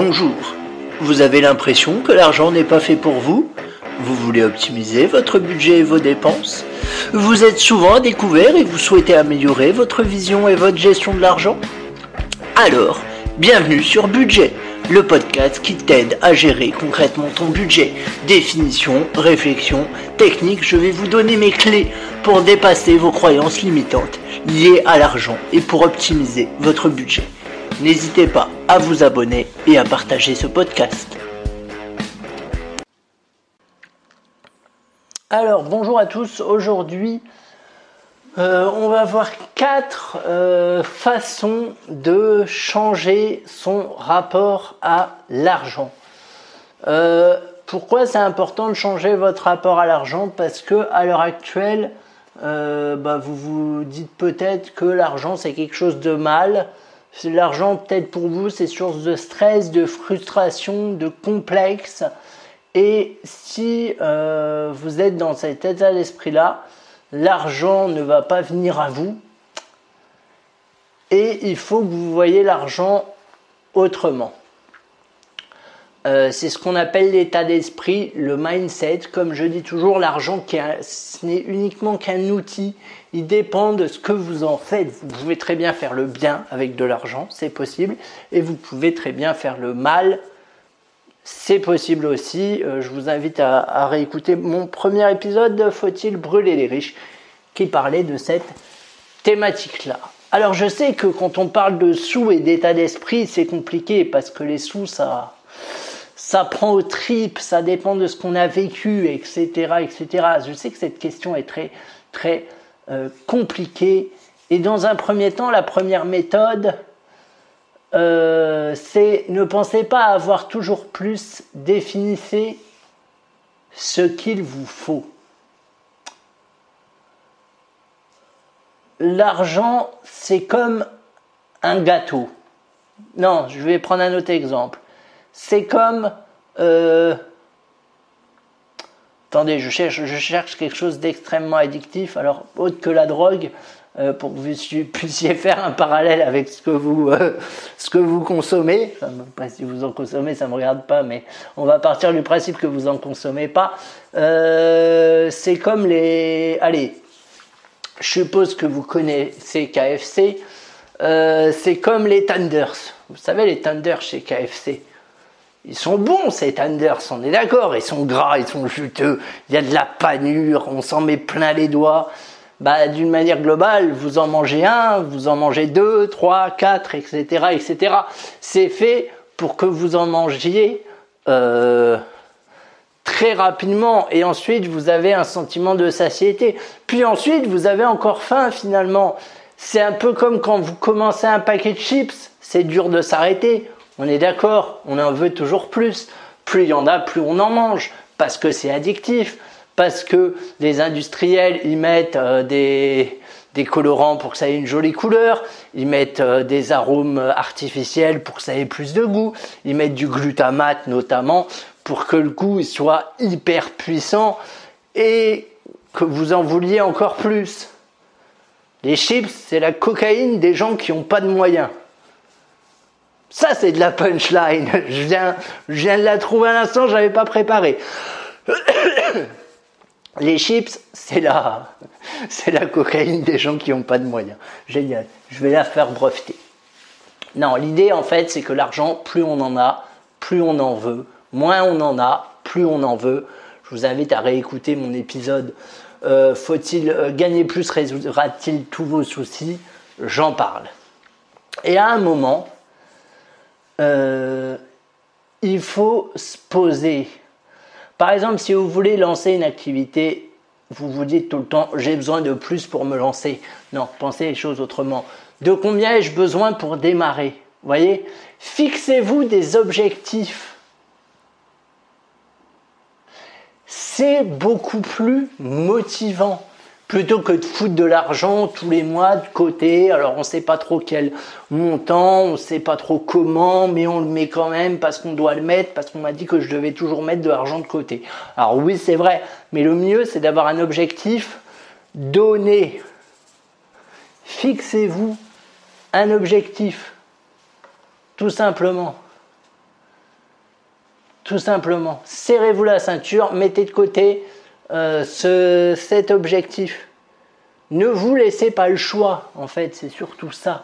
Bonjour, vous avez l'impression que l'argent n'est pas fait pour vous? Vous voulez optimiser votre budget et vos dépenses? Vous êtes souvent à découvert et vous souhaitez améliorer votre vision et votre gestion de l'argent? Alors, bienvenue sur Budget, le podcast qui t'aide à gérer concrètement ton budget. Définition, réflexion, technique, je vais vous donner mes clés pour dépasser vos croyances limitantes liées à l'argent et pour optimiser votre budget. N'hésitez pas à vous abonner et à partager ce podcast. Alors, bonjour à tous. Aujourd'hui, on va voir 4 façons de changer son rapport à l'argent. Pourquoi c'est important de changer votre rapport à l'argent? Parce que à l'heure actuelle, vous vous dites peut-être que l'argent c'est quelque chose de mal. L'argent, peut-être pour vous, c'est source de stress, de frustration, de complexe. Et si vous êtes dans cet état d'esprit-là, l'argent ne va pas venir à vous. Et il faut que vous voyez l'argent autrement. C'est ce qu'on appelle l'état d'esprit, le mindset. Comme je dis toujours, l'argent ce n'est uniquement qu'un outil. Il dépend de ce que vous en faites. Vous pouvez très bien faire le bien avec de l'argent, c'est possible. Et vous pouvez très bien faire le mal, c'est possible aussi. Je vous invite à réécouter mon premier épisode de Faut-il brûler les riches qui parlait de cette thématique-là. Alors je sais que quand on parle de sous et d'état d'esprit, c'est compliqué parce que les sous, ça prend aux tripes, ça dépend de ce qu'on a vécu, etc., etc. Je sais que cette question est très, très compliquée. Et dans un premier temps, la première méthode, c'est ne pensez pas avoir toujours plus, définissez ce qu'il vous faut. L'argent, c'est comme un gâteau. Non, je vais prendre un autre exemple. C'est comme... Attendez, je cherche quelque chose d'extrêmement addictif, alors autre que la drogue, pour que vous puissiez faire un parallèle avec ce que vous consommez. Enfin, pas si vous en consommez, ça ne me regarde pas, mais on va partir du principe que vous n'en consommez pas. C'est comme les... Allez, je suppose que vous connaissez KFC. C'est comme les tenders. Vous savez, les tenders chez KFC. Ils sont bons ces tenders, on est d'accord, ils sont gras, ils sont juteux, il y a de la panure, on s'en met plein les doigts. D'une manière globale, vous en mangez un, vous en mangez 2, 3, 4, etc., etc. C'est fait pour que vous en mangiez très rapidement et ensuite vous avez un sentiment de satiété. Puis ensuite, vous avez encore faim finalement. C'est un peu comme quand vous commencez un paquet de chips, c'est dur de s'arrêter. On est d'accord, on en veut toujours plus. Plus il y en a, plus on en mange. Parce que c'est addictif. Parce que les industriels, ils mettent des colorants pour que ça ait une jolie couleur. Ils mettent des arômes artificiels pour que ça ait plus de goût. Ils mettent du glutamate notamment pour que le goût soit hyper puissant et que vous en vouliez encore plus. Les chips, c'est la cocaïne des gens qui n'ont pas de moyens. Ça, c'est de la punchline. Je viens de la trouver à l'instant, je l'avais pas préparé. Les chips, c'est la cocaïne des gens qui n'ont pas de moyens. Génial. Je vais la faire breveter. Non, l'idée, en fait, c'est que l'argent, plus on en a, plus on en veut. Moins on en a, plus on en veut. Je vous invite à réécouter mon épisode Faut-il gagner plus, résoudra-t-il tous vos soucis? J'en parle. Et à un moment... il faut se poser. Par exemple, si vous voulez lancer une activité, vous vous dites tout le temps « j'ai besoin de plus pour me lancer ». Non, pensez les choses autrement. De combien ai-je besoin pour démarrer? Vous voyez, fixez-vous des objectifs. C'est beaucoup plus motivant. Plutôt que de foutre de l'argent tous les mois de côté, alors on ne sait pas trop quel montant, on ne sait pas trop comment, mais on le met quand même parce qu'on doit le mettre, parce qu'on m'a dit que je devais toujours mettre de l'argent de côté. Alors oui, c'est vrai, mais le mieux, c'est d'avoir un objectif donné. Fixez-vous un objectif, tout simplement. tout simplement. Serrez-vous la ceinture, mettez de côté cet objectif. Ne vous laissez pas le choix, en fait, c'est surtout ça.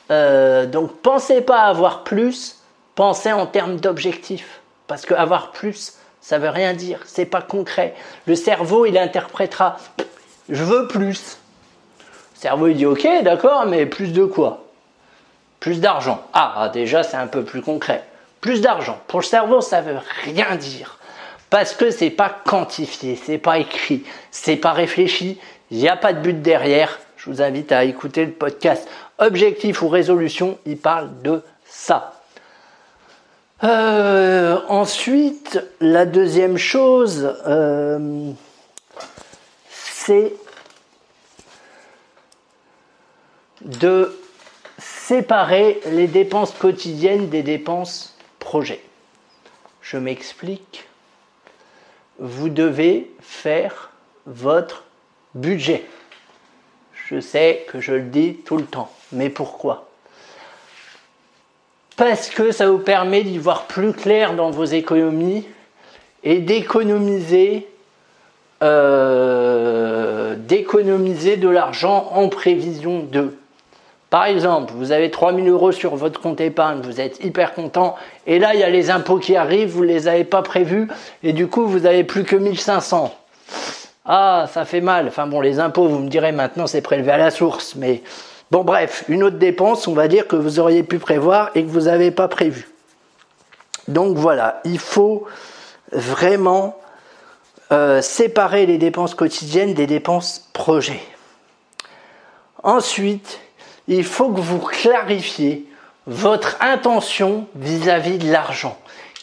Donc, pensez pas à avoir plus, pensez en termes d'objectifs. Parce qu'avoir plus, ça veut rien dire, c'est pas concret. Le cerveau, il interprétera « je veux plus ». Le cerveau, il dit « ok, d'accord, mais plus de quoi ?» Plus d'argent. Ah, déjà, c'est un peu plus concret. Plus d'argent. Pour le cerveau, ça veut rien dire. Parce que c'est pas quantifié, c'est pas écrit, c'est pas réfléchi, il n'y a pas de but derrière. Je vous invite à écouter le podcast Objectif ou résolution, il parle de ça. Ensuite, la deuxième chose, c'est de séparer les dépenses quotidiennes des dépenses projets. Je m'explique. Vous devez faire votre budget. Je sais que je le dis tout le temps, mais pourquoi ? Parce que ça vous permet d'y voir plus clair dans vos économies et d'économiser de l'argent en prévision de. Par exemple, vous avez 3 000 € sur votre compte épargne, vous êtes hyper content, et là il y a les impôts qui arrivent, vous ne les avez pas prévus, et du coup vous n'avez plus que 1 500. Ah, ça fait mal. Enfin bon, les impôts, vous me direz maintenant c'est prélevé à la source, mais bon bref, une autre dépense, on va dire que vous auriez pu prévoir et que vous n'avez pas prévu. Donc voilà, il faut vraiment séparer les dépenses quotidiennes des dépenses projets. Ensuite, il faut que vous clarifiez votre intention vis-à-vis de l'argent.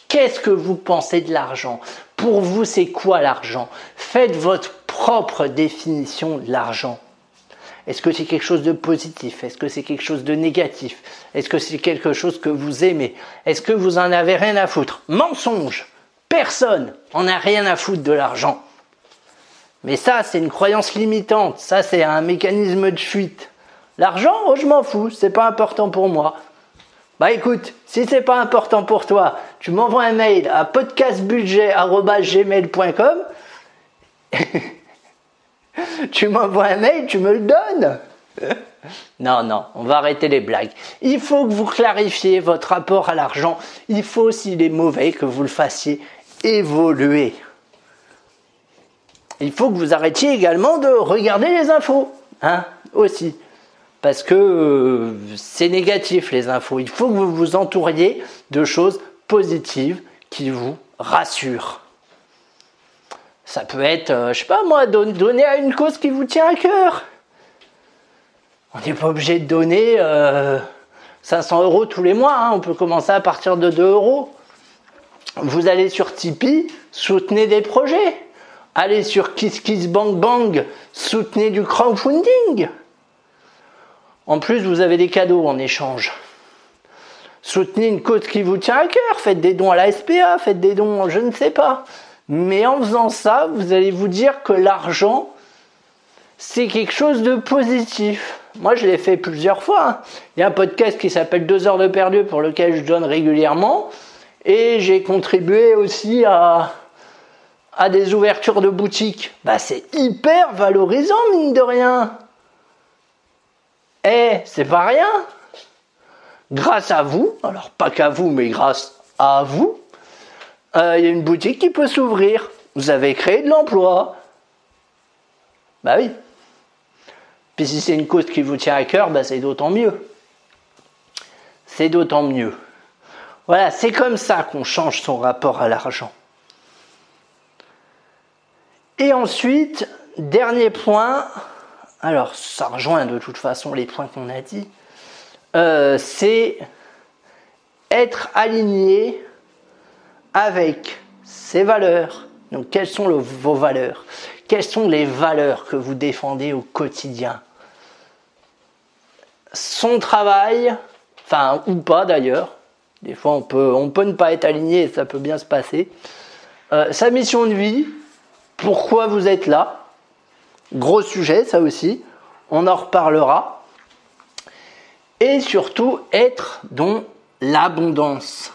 Qu'est-ce que vous pensez de l'argent ? Pour vous, c'est quoi l'argent ? Faites votre propre définition de l'argent. Est-ce que c'est quelque chose de positif ? Est-ce que c'est quelque chose de négatif ? Est-ce que c'est quelque chose que vous aimez ? Est-ce que vous en avez rien à foutre ? Mensonge ! Personne en a rien à foutre de l'argent. Mais ça, c'est une croyance limitante. Ça, c'est un mécanisme de fuite. L'argent, oh, je m'en fous, c'est pas important pour moi. Bah écoute, si c'est pas important pour toi, tu m'envoies un mail à podcastbudget@gmail.com. Tu m'envoies un mail, tu me le donnes. Non, on va arrêter les blagues. Il faut que vous clarifiez votre rapport à l'argent. Il faut, s'il est mauvais, que vous le fassiez évoluer. Il faut que vous arrêtiez également de regarder les infos, aussi. Parce que c'est négatif les infos. Il faut que vous vous entouriez de choses positives qui vous rassurent. Ça peut être, je sais pas moi, donner à une cause qui vous tient à cœur. On n'est pas obligé de donner 500 € tous les mois. On peut commencer à partir de 2 €. Vous allez sur Tipeee, soutenez des projets. Allez sur KissKissBankBank, soutenez du crowdfunding. En plus, vous avez des cadeaux en échange. Soutenez une cause qui vous tient à cœur. Faites des dons à la SPA, faites des dons, je ne sais pas. Mais en faisant ça, vous allez vous dire que l'argent, c'est quelque chose de positif. Moi, je l'ai fait plusieurs fois. Il y a un podcast qui s'appelle 2 heures de perdu pour lequel je donne régulièrement. Et j'ai contribué aussi à des ouvertures de boutiques. C'est hyper valorisant, mine de rien. C'est pas rien. Grâce à vous, alors pas qu'à vous, mais grâce à vous, il y a une boutique qui peut s'ouvrir. Vous avez créé de l'emploi. Oui. Puis si c'est une cause qui vous tient à cœur, c'est d'autant mieux. C'est d'autant mieux. Voilà, c'est comme ça qu'on change son rapport à l'argent. Et ensuite, dernier point, alors ça rejoint de toute façon les points qu'on a dit, c'est être aligné avec ses valeurs. Donc quelles sont vos valeurs ? Quelles sont les valeurs que vous défendez au quotidien ? Son travail, ou pas d'ailleurs, des fois on peut ne pas être aligné et ça peut bien se passer. Sa mission de vie, pourquoi vous êtes là ? Gros sujet ça aussi, on en reparlera. Et surtout être dans l'abondance.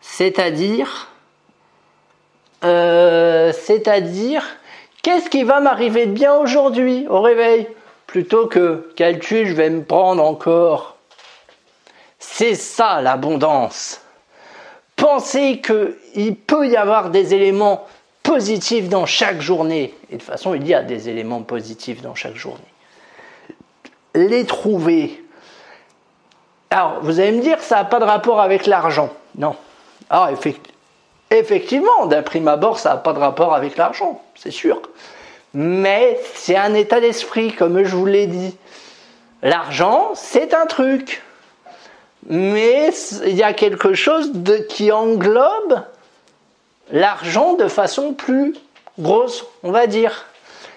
C'est-à-dire, qu'est-ce qui va m'arriver de bien aujourd'hui au réveil? Plutôt que quel tuile je vais me prendre encore. C'est ça l'abondance. Pensez qu'il peut y avoir des éléments positifs dans chaque journée. Et de toute façon, il y a des éléments positifs dans chaque journée. Les trouver. Alors, vous allez me dire, ça n'a pas de rapport avec l'argent. Non. Alors, effectivement, d'un prime abord, ça n'a pas de rapport avec l'argent, c'est sûr. Mais c'est un état d'esprit, comme je vous l'ai dit. L'argent, c'est un truc. Mais il y a quelque chose qui englobe l'argent de façon plus grosse, on va dire.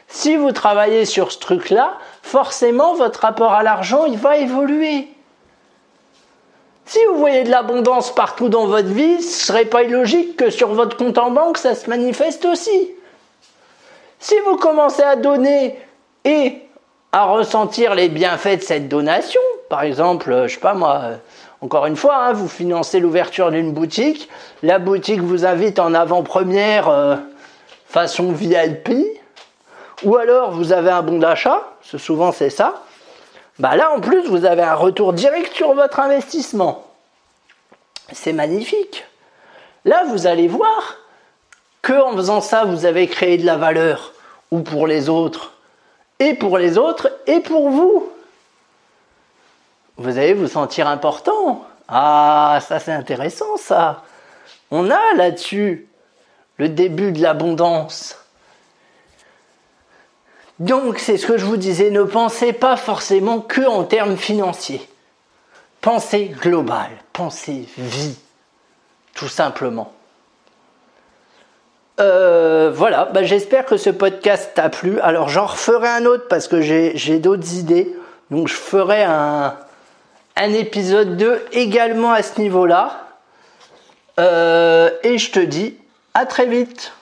Si vous travaillez sur ce truc-là, forcément, votre rapport à l'argent, il va évoluer. Si vous voyez de l'abondance partout dans votre vie, ce ne serait pas illogique que sur votre compte en banque, ça se manifeste aussi. Si vous commencez à donner et à ressentir les bienfaits de cette donation, par exemple, je sais pas moi, encore une fois, vous financez l'ouverture d'une boutique, la boutique vous invite en avant-première façon VIP, ou alors vous avez un bon d'achat, souvent c'est ça, là en plus vous avez un retour direct sur votre investissement. C'est magnifique. Là vous allez voir qu'en faisant ça vous avez créé de la valeur, ou pour les autres, et pour les autres, et pour vous. Vous allez vous sentir important. Ah, ça c'est intéressant ça. On a là-dessus le début de l'abondance. Donc c'est ce que je vous disais, ne pensez pas forcément que en termes financiers. Pensez global, pensez vie, tout simplement. Voilà, j'espère que ce podcast t'a plu. Alors j'en referai un autre parce que j'ai d'autres idées. Donc je ferai un épisode 2 également à ce niveau-là. Et je te dis à très vite.